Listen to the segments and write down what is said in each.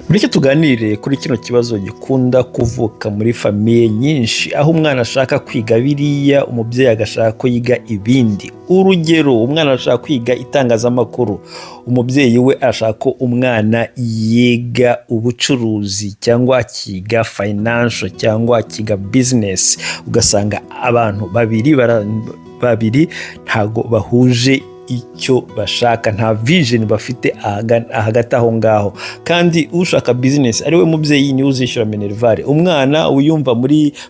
Mureke tuganire kuri kino kibazo gikunda kuvuka muri famiye nyinshi, aho umwana ashaka kwiga biriya umubyeyi agashaka ko yiga ibindi. Urugero, umwana ashaka kwiga itangazamakuru, umubyeyi we ashaka ko umwana yiga ubucuruzi cyangwa akiga financial cyangwa akiga business. Ugasanga abantu babiri ntago bahuje icyo bashaka, nta vision bafite hagati aho ngaho. Kandi ushaka business ari we mubyeyi niwe uzishyura minerivare. Umwana uyumva mu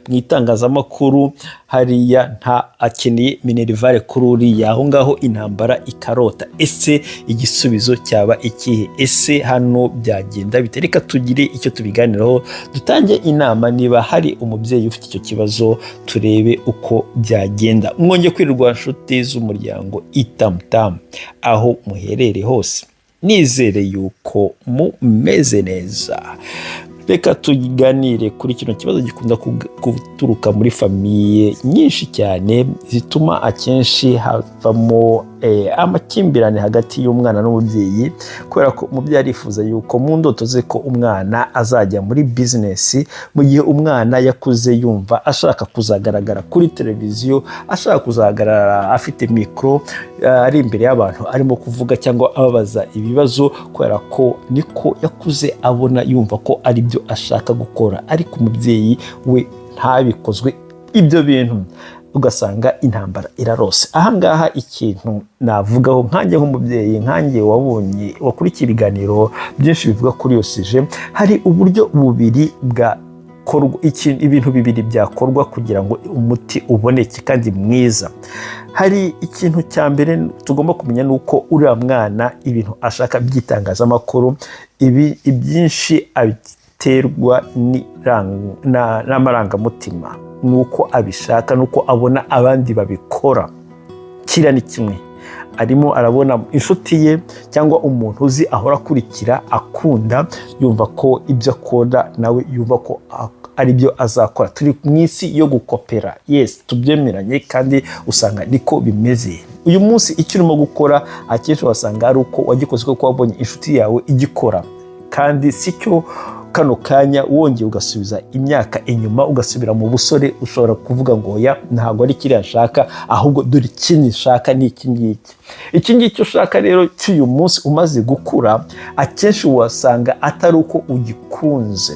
itangazamakuru hariya nta akeneye minerivare kuri uriya, aho ngaho intambara ikarota. Ese igisubizo cyaba ikihe? Ese hano byagenda bite? Reka tugire icyo tubiganiraho, dutange inama niba hari umubyeyi ufite icyo kibazo, turebe uko byagenda. Mwongeye kwirirwa nshuti z'umuryango Itamutamu aho muherere hose, nizere yuko mumeze neza. Reka tuganire kuri kino kibazo gikunda guturuka muri famiye nyinshi cyane, zituma akenshi havamo amakimbirane hagati y'umwana n'umubyeyi, kubera ko umubyeyi arifuza yuko mu ndoto ze ko umwana azajya muri business, mu gihe umwana yakuze yumva ashaka kuzagaragara kuri televiziyo, ashaka kuzagaragara afite mikoro ari imbere y'abantu arimo kuvuga cyangwa ababaza ibibazo, kubera ko niko yakuze abona yumva ko ari byo ashaka gukora. Ariko umubyeyi we ntabikozwe ibyo bintu, ugasanga intambara irarose. Ahangaha ikintu navugaho nkanjye nk'umubyeyi, nkanjye wabonye wakurikiye ibiganiro byinshi bivuga kuri iyo sije, hari uburyo bubiri ibintu bibiri byakorwa kugira ngo umuti uboneke kandi mwiza. Hari ikintu cya mbere tugomba kumenya, nuko uriya mwana ibintu ashaka by'itangazamakuru ibyinshi abiterwa n'amarangamutima, nuko abishaka, nuko abona abandi babikora. Kira ni kimwe, arimo arabona inshuti ye cyangwa umuntu uzi ahora akurikira akunda, yumva ko ibyo akora nawe yumva ko ari byo azakora. Turi mu isi yo gukopera, yes, tubyemeranye, kandi usanga niko bimeze. Uyu munsi icyo urimo gukora akenshi wasanga ari uko wagikoze kuko wabonye inshuti yawe igikora, kandi si cyo kano kanya wongeye ugasubiza imyaka inyuma, ugasubira mu busore, ushobora kuvuga ngo ya ntabwo ari kiriya nshaka, ahubwo dore ikindi nshaka ni iki ngiki. Iki ngiki ushaka rero cy'uyu munsi umaze gukura, akenshi wasanga atari uko ugikunze,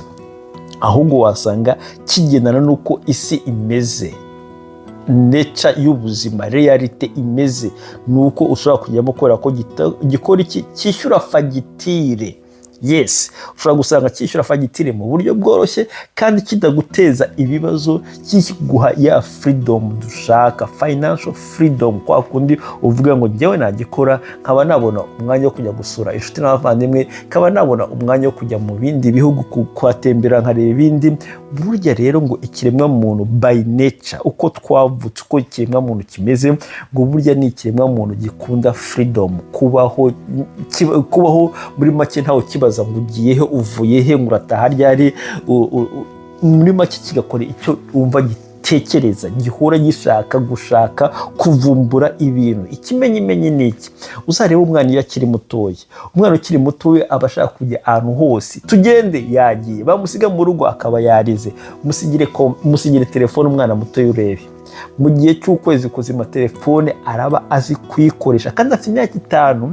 ahubwo wasanga kigendana n'uko isi imeze, nature y'ubuzima, reality imeze, nuko ushobora kujyamo kubera ko gikora iki, cyishyura fagitire. Yes, ushobora gusanga cyishyura fagitire mu buryo bworoshye kandi kidaguteza ibibazo, kiguha ya freedom dushaka, financial freedom, kwa kundi uvuga ngo njyewe nagikora nkaba nabona umwanya wo kujya gusura inshuti n'abavandimwe, nkaba nabona umwanya wo kujya mu bindi bihugu kuhatembera nkareba ibindi. Burya rero ngo ikiremwa muntu by nature, uko twavutse, uko ikiremwa muntu kimeze, ngo burya ni ikiremwa muntu gikunda freedom, kubaho muri make ntaho kibaza ngo ugiye he, uvuye he, ngo urataha ryari. Muri make kigakora icyo wumva gitekereza, gihora gushaka kuvumbura ibintu. Ikimenyimenyi ni iki? Uzareba umwana iyo akiri mutoya, umwana ukiri mutoya aba ashaka kujya ahantu hose, tugende yagiye, bamusiga mu rugo akaba yarize, musigire telefone umwana mutoya urebe. Mu gihe cy'ukwezi kuzima telefone araba azi kuyikoresha, kandi afite imyaka 5,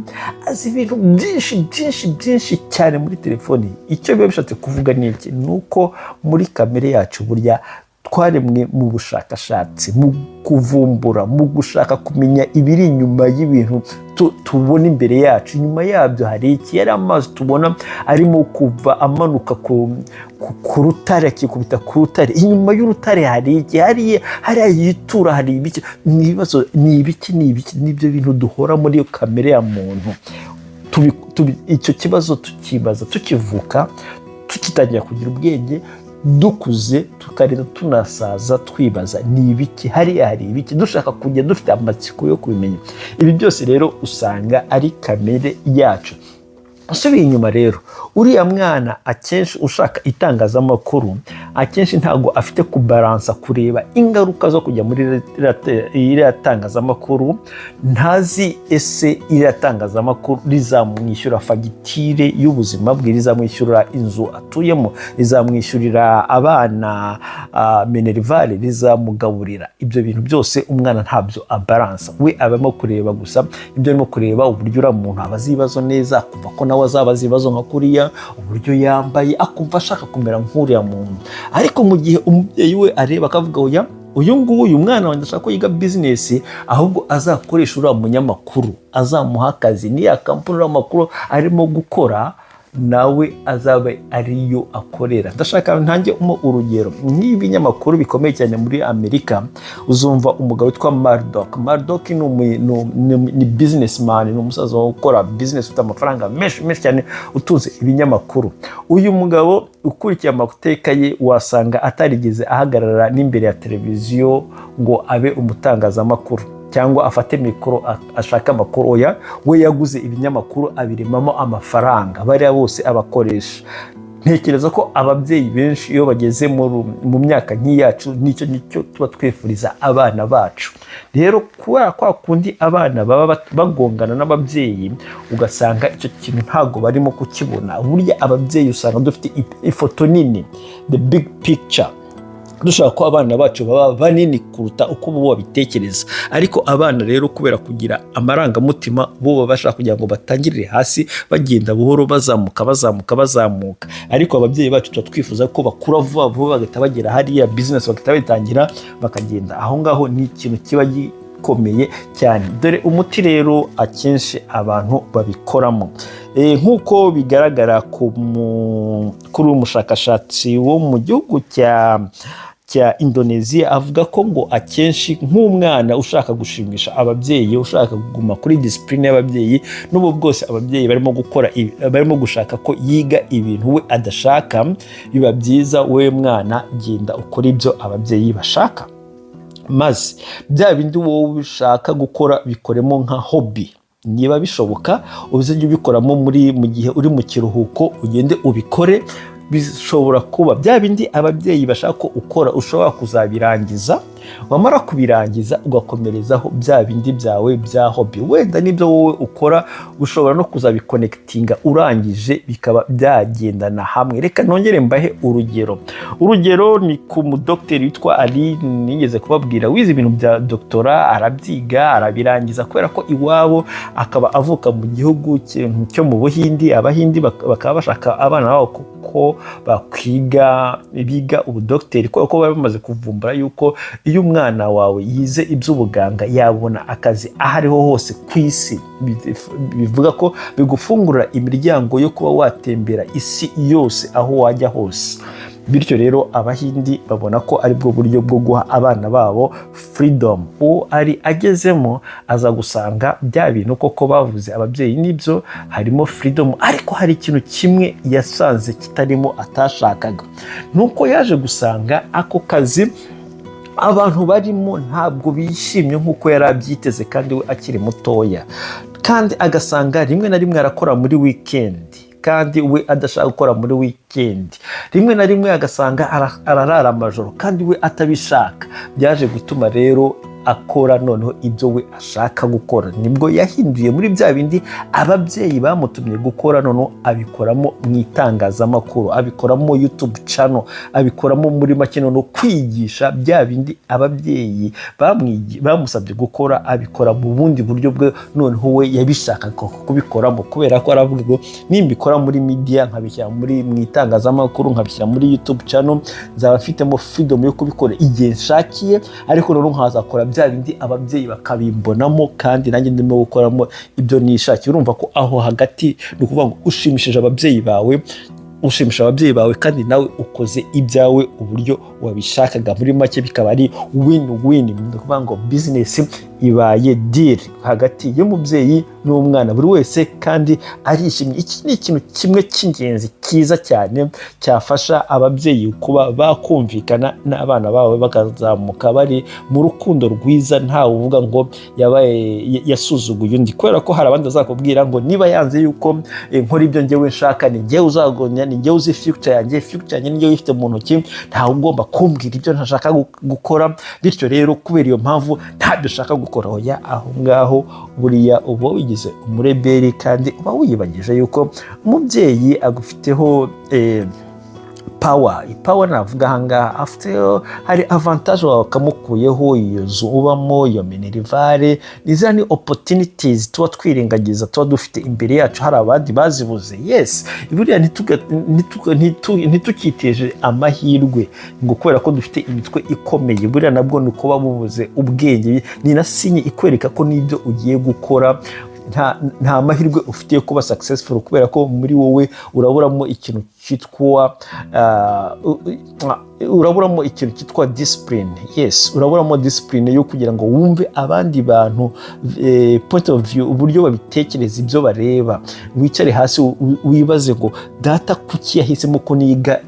azi ibintu byinshi cyane muri telefone. Icyo biba bishatse kuvuga ni iki? Nuko muri kamere yacu burya twaremwe mu bushakashatsi, mu kuvumbura, mu gushaka kumenya ibiri inyuma y'ibintu tubona imbere yacu. Inyuma yabyo hari iki? Yari amazi tubona arimo kuva amanuka ku rutare, akikubita ku rutare. Inyuma y'urutare hari iki? Hariya yitura hari ibiki? Nibazo ni ibiki? Nibyo bintu duhora muri kamere ya muntu. Icyo kibazo tukibaza tukivuka, tukitangira kugira ubwenge, dukuze tukarira tunasaza twibaza ni ibiki, hariya hari ibiki, dushaka kujya dufite amatsiko yo kubimenya. Ibi byose rero usanga ari kamere yacu. usubiye inyuma rero, uriya mwana akenshi ushaka itangazamakuru akenshi ntabwo afite kubaransa kureba ingaruka zo kujya muri iriya tangazamakuru. Ntazi ese iriya tangazamakuru rizamwishyura fagitire y'ubuzima bwe, rizamwishyurira inzu atuyemo, rizamwishyurira abana minerivare, rizamugaburira. Ibyo bintu byose umwana ntabyo abaransa, we abamo kureba gusa ibyo arimo kureba, uburyo uriya muntu abaza ibibazo neza, akumva ko nawe azabaza ibibazo nka kuriya, uburyo yambaye, akumva ashaka kumera nk'uriya muntu. Ariko mu gihe umubyeyi we areba akavuga oya, uyu nguyu mwana wanjye ashaka ko yiga bizinesi, ahubwo azakoresha uriya munyamakuru, azamuha akazi, niya kampani uriya makuru arimo gukora nawe azaba ariyo akorera. Ndashaka ntange urugero nk'ibinyamakuru bikomeye cyane muri Amerika. Uzumva umugabo witwa Murdoch ni businessman, ni umusaza ukora business, ufite amafaranga menshi cyane, utunze ibinyamakuru. Uyu mugabo ukurikiye amateka ye wasanga atarigeze ahagarara n'imbere ya televiziyo ngo abe umutangazamakuru cyangwa afate mikoro ashaka amakuru. Oya, we yaguze ibinyamakuru abirimamo amafaranga, bariya bose abakoresha. Ntekereza ko ababyeyi benshi iyo bageze mu myaka nk'iyacu, nicyo tuba twifuriza abana bacu. Rero kubera kwa kundi abana baba bagongana n'ababyeyi, ugasanga icyo kintu ntabwo barimo kukibona. Burya ababyeyi usanga dufite ifoto nini, the big picture, dushaka ko abana bacu baba banini kuruta uko bo babitekereza. Ariko abana rero kubera kugira amarangamutima, bo baba bashaka kugira ngo batangirire hasi, bagenda buhoro, bazamuka. Ariko ababyeyi bacu tuba twifuza ko bakura vuba bagahita bagera hariya business, bagahita bayitangira bakagenda aho ngaho. Ni ikintu kiba gikomeye cyane. Dore umuti rero akenshi abantu babikoramo nk'uko bigaragara kuri umushakashatsi wo mu gihugu cya Indonesia, avuga ko ngo akenshi nk'umwana ushaka gushimisha ababyeyi, ushaka kuguma kuri discipline y'ababyeyi, n'ubu bwose ababyeyi barimo gushaka ko yiga ibintu we adashaka, biba byiza we mwana genda ukora ibyo ababyeyi bashaka, maze bya bindi wowe ushaka gukora bikoremo nka hobby. Niba bishoboka uzajya ubikoramo mu gihe uri mu kiruhuko, ugende ubikore. Bishobora kuba bya bindi ababyeyi bashaka ko ukora ushobora kuzabirangiza, wamara kubirangiza ugakomerezaho bya bindi byawe bya hobby. Wenda nibyo wowe ukora ushobora no kuzabikonekitinga urangije bikaba byagendana hamwe. Reka nongere mbahe urugero ni ku mudokiteri witwa Ali, nigeze kubabwira, wize ibintu bya doktora, arabyiga arabirangiza, kubera ko iwabo akaba avuka mu gihugu cyo mu Buhindi. Abahindi bakaba bashaka abana babo ko biga ubudokiteri, kuko bari bamaze kuvumbura yuko iyo umwana wawe yize iby'ubuganga yabona akazi aho ariho hose ku isi. Bivuga ko bigufungurira imiryango yo kuba watembera isi yose aho wajya hose. Bityo rero abahindi babona ko ari bwo buryo bwo guha abana babo freedom. Uwo ari agezemo aza gusanga bya bintu koko bavuze ababyeyi nibyo, harimo freedom, ariko hari ikintu kimwe yasanze kitarimo atashakaga. Nuko yaje gusanga ako kazi abantu barimo ntabwo bishimye nk'uko yari abyiteze, kandi we akiri mutoya. Kandi agasanga rimwe na rimwe arakora muri weekend, kandi we adashaka gukora muri weekend. Rimwe na rimwe agasanga ararara amajoro, kandi we atabishaka. Byaje gutuma rero akora noneho ibyo we ashaka gukora. Nibwo yahinduye muri bya bindi ababyeyi bamutumye gukora, noneho abikoramo mu itangazamakuru, abikoramo YouTube channel, abikoramo muri make noneho kwigisha bya bindi ababyeyi bamusabye gukora, abikora mu bundi buryo bwe noneho we yabishaka kubikoramo. Kubera ko aravuga ngo nimbikora muri media, nkabishyira mu itangazamakuru, nkabishyira muri YouTube channel, nzaba mfitemo freedom yo kubikora igihe nshakiye, ariko noneho nkazakora bya bindi ababyeyi bakabimbonamo, kandi nanjye ndimo gukoramo ibyo nishakiye. Urumva ko aho hagati ni ukuvuga ngo ushimishije ababyeyi bawe, kandi nawe ukoze ibyawe uburyo wabishakaga. Muri make bikaba ari win-win. Ni ukuvuga ngo business ibaye deal hagati y'umubyeyi n'umwana buri wese kandi arishimye. Iki ni ikintu kimwe cy'ingenzi cyiza cyane cyafasha ababyeyi kuba bakumvikana n'abana babo bakazamuka bari mu rukundo rwiza, ntawe uvuga ngo yabaye yasuzuguye undi, kubera ko hari abandi bazakubwira ngo niba yanze yuko nkora ibyo njyewe nshaka, ni njyewe uzagonya, ni njyewe uzi future yanjye ni njyewe uyifite mu ntoki, ntawe ugomba kumbwira ibyo ntashaka gukora, bityo rero kubera iyo mpamvu ntabyo ushaka gukora. Oya, aho ngaho buriya uba wigize umureberi kandi uba wiyibagije yuko umubyeyi agufiteho power navuga ahangaha afiteho, hari avantage wawe akamukuyeho, iyo nzu ubamo, iyo minerivare, niza ni opportunities tuba twirengagiza, tuba dufite imbere yacu, hari abandi bazibuze. Yes, buriya ntitukitije amahirwe ngo kubera ko dufite imitwe ikomeye, buriya nabwo ni ukuba bubuze ubwenge, ni na sinye ikwereka ko n'ibyo ugiye gukora nta mahirwe ufite yo kuba successful, kubera ko muri wowe uraburamo ikintu cyitwa discipline. Yes, uraburamo discipline yo kugira ngo wumve abandi bantu point of view, uburyo babitekereza, ibyo bareba, wicare hasi wibaze ngo data kuki yahisemo ko niga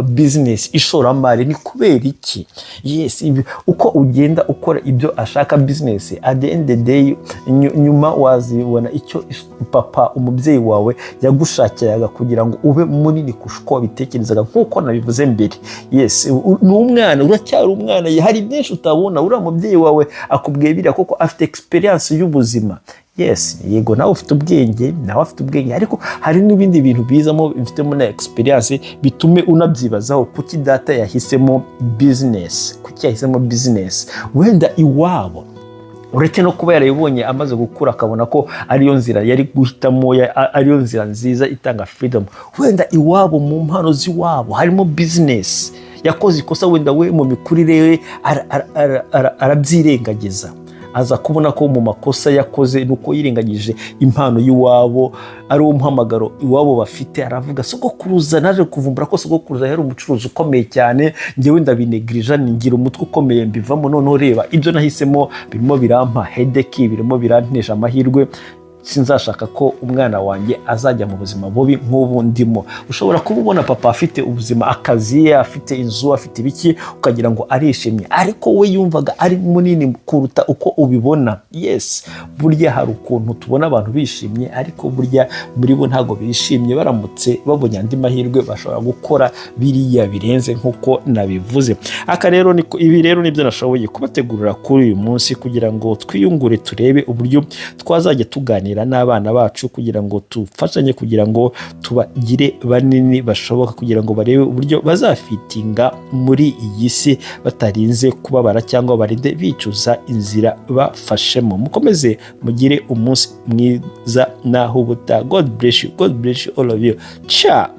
business, ishoramari, ni kubera iki? Yes, uko ugenda ukora ibyo ashaka business, at the end of the day nyuma wazibona icyo papa umubyeyi wawe yagushakiraga kugira ngo ube munini kushko wabitekerezaga, nk'uko nabivuze mbere. Yes, ni umwana, uracyari umwana, hari byinshi utabona. Uriya mubyeyi wawe akubwiye biriya koko afite experience y'ubuzima. Yes, yego nawe ufite ubwenge, ariko hari n'ibindi bintu bizamo bifitemo na experience bitume unabyibazaho kuki data yahisemo business, wenda iwabo uretse no kuba yarayibonye amaze gukura akabona ko ariyo nzira yari guhitamo, ariyo nzira nziza itanga freedom, wenda iwabo mu mpano z'iwabo harimo business, yakoze ikosa wenda we mu mikurire we arabyirengagiza, aza kubona ko mu makosa yakoze nuko yirengagije impano y'iwabo, ari umuhamagaro iwabo bafite. Aravuga sogokuruza, naje kuvumbura ko sogokuruza yari umucuruzi ukomeye cyane, njyewe ndabinegrija, ngira umutwe ukomeye mbivamo, none reba ibyo nahisemo birimo birampa headache, birimo birantesha amahirwe, sinzashaka ko umwana wanjye azajya mu buzima bubi nk'ubu ndimo. Ushobora kuba ubona papa afite ubuzima, akazi, afite inzu, afite ibiki, ukagira ngo arishimye, ariko we yumvaga ari munini kuruta uko ubibona. Yes, burya hari ukuntu tubona abantu bishimye, ariko burya muri bo ntago bishimye. Baramutse babonye andi mahirwe bashobora gukora biriya birenze nk'uko nabivuze. Ibi rero nibyo nashoboye kubategurira kuri uyu munsi, kugira ngo twiyungure, turebe uburyo twazajya tuganira n'abana bacu, kugira ngo tufashanye, kugira ngo tubagire banini bashoboka, kugira ngo barebe uburyo bazafitinga muri iyi si batarinze kubabara cyangwa barinde bicuza inzira bafashemo. Mukomeze mugire umunsi mwiza naho ubuta. God bless you all of you. Ciao.